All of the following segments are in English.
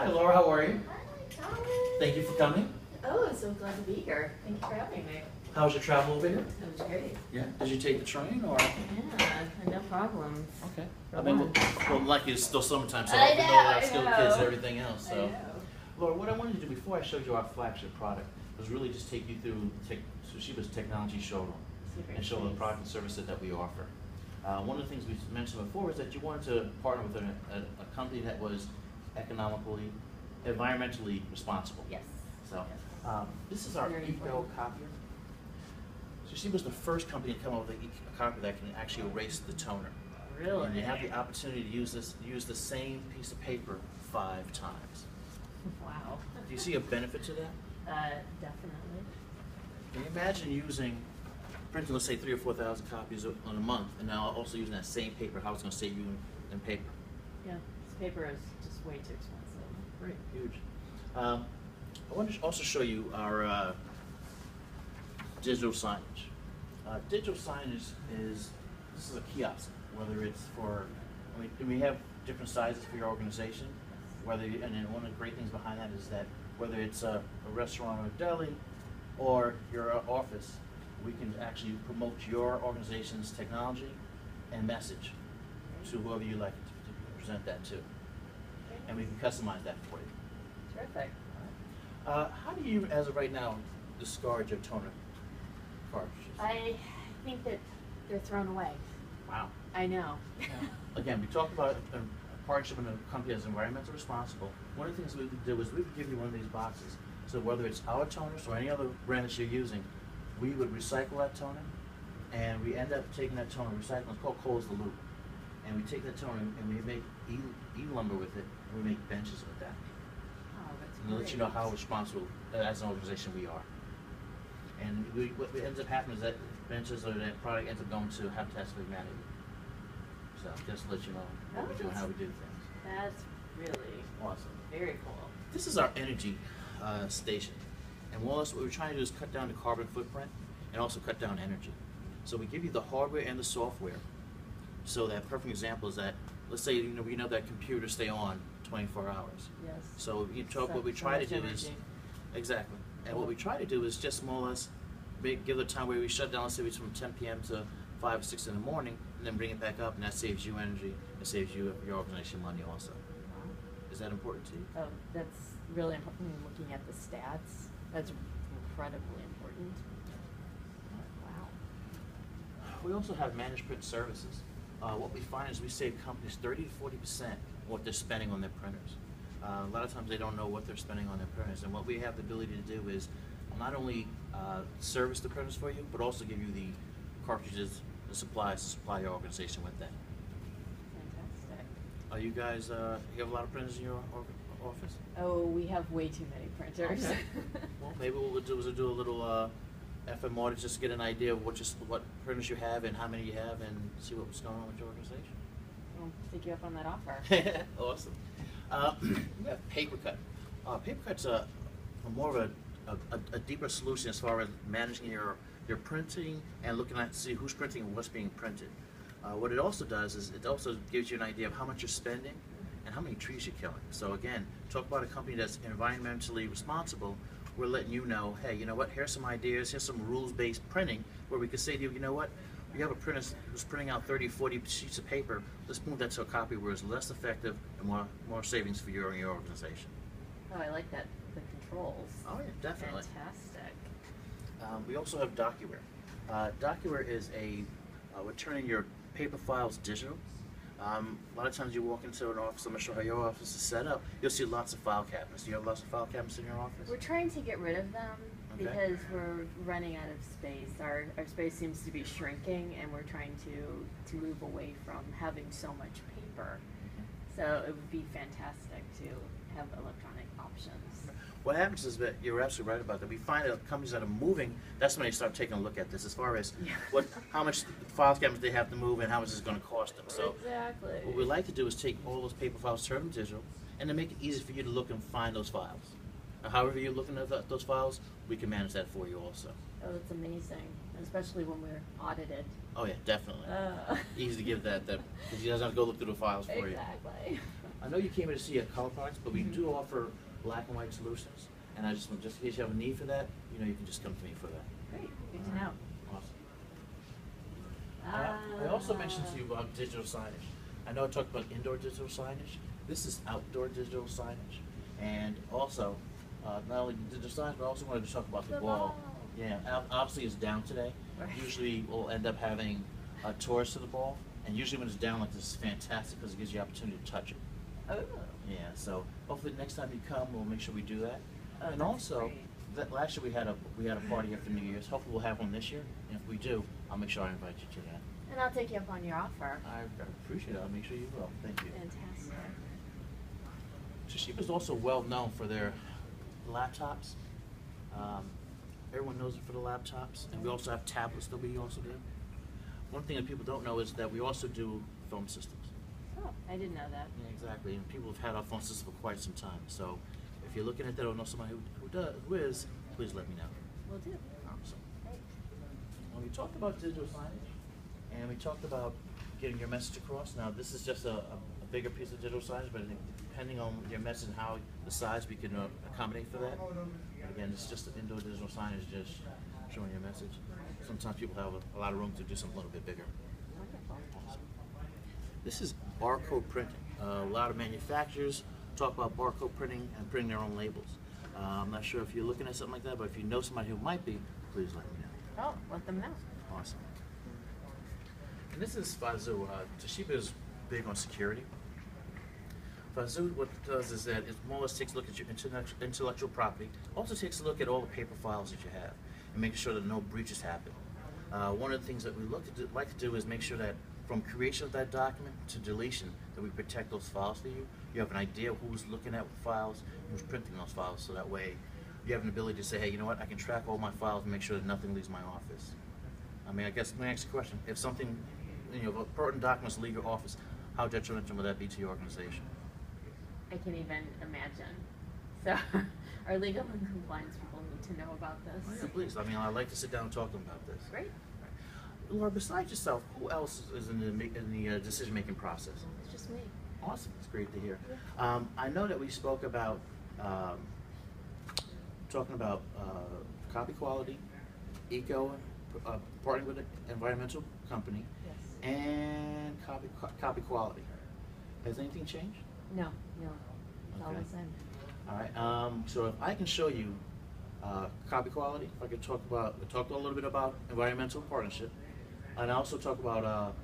Hi, Laura. How are you? Hi, Colin. Thank you for coming. Oh, I'm so glad to be here. Thank you for having me. How was your travel over here? That was great. Yeah. Did you take the train or? Yeah, no problems. Okay. For I mean, once. well, lucky it's still summertime, so I hopefully know, our I skilled know. kids and everything else. So, I know. Laura, what I wanted to do before I showed you our flagship product was really just take you through Toshiba's technology showroom Super and show the nice. product and services that we offer. One of the things we mentioned before is that you wanted to partner with a company that was economically, environmentally responsible. Yes. So, this is our Very eco important. copier. Toshiba was the first company to come up with a copier that can actually erase the toner. Really? And you have the opportunity to use the same piece of paper 5 times. Wow. Do you see a benefit to that? Definitely. Can you imagine printing, let's say 3,000 or 4,000 copies on a month, and now also using that same paper, how it's going to save you in paper? Yeah, this paper is just way too expensive. Great, huge. I want to also show you our digital signage. Digital signage this is a kiosk, whether it's for, we have different sizes for your organization, and then one of the great things behind that is that whether it's a restaurant or a deli or your office, we can actually promote your organization's technology and message to whoever you like to present that to. And we can customize that for you. Terrific. How do you, as of right now, discard your toner cartridges? I think that they're thrown away. Wow. I know. Again, we talked about a partnership with a company that's environmentally responsible. One of the things we could do is we would give you one of these boxes. So whether it's our toners or any other brand that you're using, we would recycle that toner, and we end up taking that toner, recycling, it's called close the loop. And we take that toner and we make e-lumber with it, and we make benches with that. Oh, that's And to let you know how responsible as an organization we are. And what ends up happening is that benches or that product ends up going to Habitat for Humanity. So just to let you know what we do and how we do things. That's really Awesome. very cool. This is our energy station. And what we're trying to do is cut down the carbon footprint and also cut down energy. So we give you the hardware and the software. So that perfect example is that, let's say we know that computers stay on 24 hours. Yes. So what we try to do is, exactly. And what we try to do is just more or less give the time where we shut down, let's say it's from 10 p.m. to 5 or 6 in the morning, and then bring it back up, and that saves you energy, it saves you your organization money also. Wow. Is that important to you? Oh, that's really important. Looking at the stats, that's incredibly important. Wow. We also have managed print services. What we find is we save companies 30 to 40% what they're spending on their printers. A lot of times they don't know what they're spending on their printers, and what we have the ability to do is not only service the printers for you, but also give you the cartridges, the supplies to supply your organization with that. Fantastic. Are you guys, you have a lot of printers in your office? Oh, we have way too many printers. Okay. Well, maybe what we'll do is do a little FM audit just to get an idea of what printers you have and how many you have, and see what's going on with your organization. I'll take you up on that offer. Awesome. We have PaperCut. PaperCut's more of a deeper solution as far as managing your printing and looking at to see who's printing and what's being printed. What it also does is it also gives you an idea of how much you're spending and how many trees you're killing. So again, talk about a company that's environmentally responsible. We're letting you know, hey, you know what, here's some ideas, here's some rules-based printing where we could say to you, you know what, you have a printer who's printing out 30, 40 sheets of paper, let's move that to a copy where it's less effective and more savings for you and your organization. Oh, I like that. The controls. Oh yeah, definitely. Fantastic. We also have DocuWare. DocuWare is we're turning your paper files digital. A lot of times you walk into an office, I'm not sure how your office is set up, you'll see lots of file cabinets. Do you have lots of file cabinets in your office? We're trying to get rid of them Okay. because we're running out of space. Our space seems to be shrinking, and we're trying to move away from having so much paper. So it would be fantastic to have electronic options. What happens is that you're absolutely right about that. We find that companies that are moving, that's when they start taking a look at this as far as how much file cabinets they have to move and how much it's going to cost them. So exactly. what we like to do is take all those paper files, turn them digital, and then make it easy for you to look and find those files. Now, however you're looking at those files, we can manage that for you also. Oh, that's amazing, especially when we're audited. Oh yeah, definitely. Easy to give that because you doesn't have to go look through the files for you. Exactly. I know you came here to see color products, but we do offer black and white solutions. And I just in case you have a need for that, you know, you can just come to me for that. Great, good to know. Awesome. I also mentioned to you about digital signage. I know I talked about indoor digital signage. This is outdoor digital signage. And also, not only digital signage, but I also wanted to talk about the ball. Yeah, obviously it's down today. Right. Usually we'll end up having tours to the ball. And usually when it's down like this, it's fantastic because it gives you the opportunity to touch it. Oh. Yeah, so hopefully next time you come, we'll make sure we do that. Oh, And that's also, great. last year we had a party here for New Year's. Hopefully we'll have one this year. And if we do, I'll make sure I invite you to that. And I'll take you up on your offer. I appreciate it. I'll make sure you will. Thank you. Fantastic. Toshiba is also well known for their laptops. Everyone knows it for the laptops, and we also have tablets that we also do. One thing that people don't know is that we also do phone systems. Oh, I didn't know that. Yeah, exactly. And people have had our phone system for quite some time. So if you're looking at that or know somebody who is, please let me know. Will do. Awesome. Great. When we talked about digital signage, and we talked about getting your message across. Now, this is just a bigger piece of digital signage, but depending on your message and how the size, we can accommodate for that. But again, it's just an indoor digital signage, just showing your message. Sometimes people have a lot of room to do something a little bit bigger. Wonderful. Awesome. This is barcode printing. A lot of manufacturers talk about barcode printing and printing their own labels. I'm not sure if you're looking at something like that, but if you know somebody who might be, please let me know. Oh, let them know. Awesome. And this is Fazoo. Toshiba is big on security. Fazoo, what it does is that it more or less takes a look at your intellectual property, also takes a look at all the paper files that you have, and making sure that no breaches happen. One of the things that we like to do is make sure that from creation of that document to deletion, that we protect those files for you. You have an idea of who's looking at the files, who's printing those files, so that way you have an ability to say, hey, you know what, I can track all my files and make sure that nothing leaves my office. I mean, I guess let me ask you a question. If something, you know, important documents leave your office, how detrimental would that be to your organization? I can't even imagine. So our legal and compliance people need to know about this. Oh, yeah, please. I mean, I'd like to sit down and talk to them about this. Great. Laura, besides yourself, who else is in the decision-making process? It's just me. Awesome. It's great to hear. Yeah. I know that we spoke about talking about copy quality, partnering with an environmental company, Yes. and copy quality. Has anything changed? No, no. It's all Okay. the same. All right. So if I can show you copy quality, if I could talk a little bit about environmental partnership, and I also talk about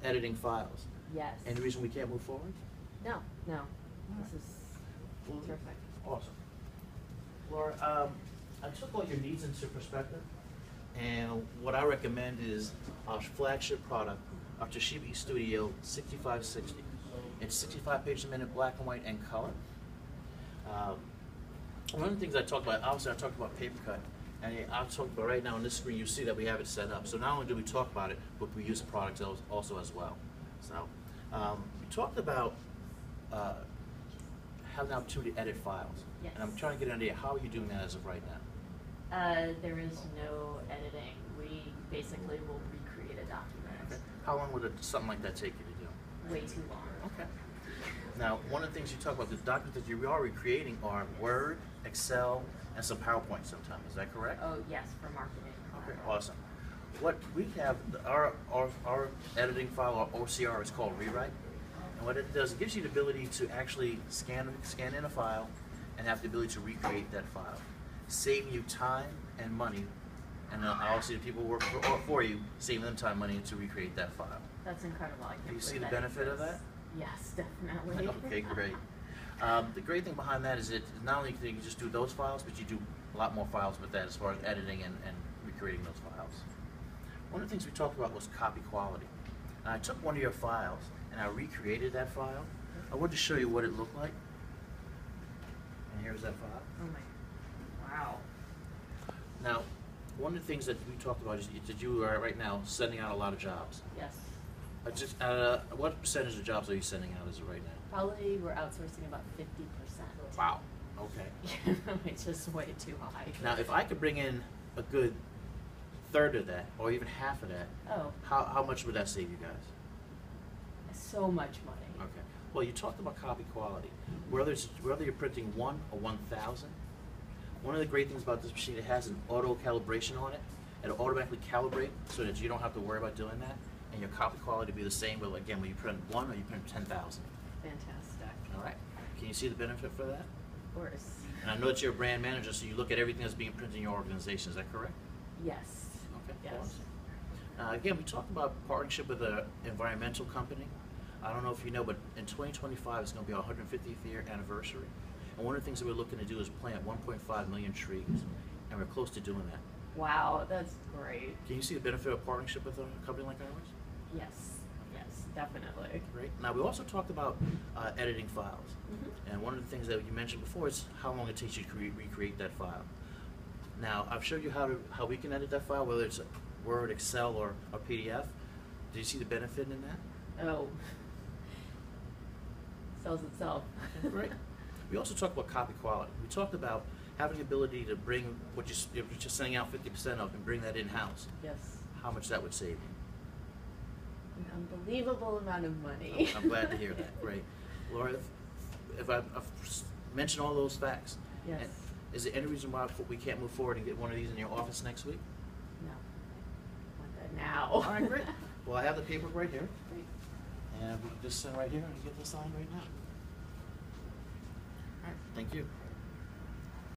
editing files. Yes. Any reason we can't move forward? No, no. This is terrific. Awesome. Laura, I took all your needs into perspective, and what I recommend is our flagship product, our Toshiba Studio 6560. It's 65 pages a minute, black and white, and color. One of the things I talked about, obviously I talked about paper cut, and I'll talk about right now on this screen, you see that we have it set up. So not only do we talk about it, but we use the product also as well. So we talked about having the opportunity to edit files. Yes. And I'm trying to get an idea, how are you doing that as of right now? There is no editing. We basically will recreate a document. Okay. How long would something like that take you to do? Way too long. Okay. Now, one of the things you talk about, the documents that you are recreating are Word, Excel, and some PowerPoint sometimes. Is that correct? Oh, yes, for marketing. Okay, awesome. What we have, our editing file, our OCR, is called Rewrite. And what it does, it gives you the ability to actually scan in a file and have the ability to recreate that file. Saving you time and money, and obviously the people who work for you, saving them time and money to recreate that file. That's incredible. I can't Do you see believe the that benefit of that? exists. Yes, definitely. Okay, great. The great thing behind that is that not only can you just do those files, but you do a lot more files with that as far as editing and recreating those files. One of the things we talked about was copy quality. And I took one of your files and I recreated that file. I wanted to show you what it looked like. And here's that file. Oh my, wow. Now, one of the things that we talked about is that you are right now sending out a lot of jobs. Yes. What percentage of jobs are you sending out as of right now? Probably we're outsourcing about 50%. Wow. Okay. Which is way too high. Now, if I could bring in a good third of that, or even half of that, Oh, how much would that save you guys? so much money. Okay. Well, you talked about copy quality. Whether you're printing 1 or 1,000, one of the great things about this machine, it has an auto calibration on it. It'll automatically calibrate so that you don't have to worry about doing that, and your copy quality will be the same, but again, when you print 1 or you print 10,000. Fantastic. All right. Can you see the benefit for that? Of course. And I know that you're a brand manager, so you look at everything that's being printed in your organization. Is that correct? Yes. Okay. Yes. Awesome. Again, we talked about partnership with an environmental company. I don't know if you know, but in 2025 it's going to be our 150th year anniversary. And one of the things that we're looking to do is plant 1.5 million trees, and we're close to doing that. Wow, that's great. Can you see the benefit of partnership with a company like ours? Yes. Yes, definitely. Great. Now, we also talked about editing files. Mhm. And one of the things that you mentioned before is how long it takes you to recreate that file. Now, I've showed you how we can edit that file, whether it's Word, Excel, or a PDF. Do you see the benefit in that? Oh. Sells itself. Okay, great. We also talked about copy quality. We talked about having the ability to bring what if you're just sending out 50% of and bring that in-house. Yes. How much that would save you. An unbelievable amount of money. I'm glad to hear that. Great. Laura, if I've mentioned all those facts, Yes. and is there any reason why we can't move forward and get one of these in your office next week? No. I want that now. All right, great. Well, I have the paper right here, Great. and we can just send right here and get this signed right now. All right, thank you.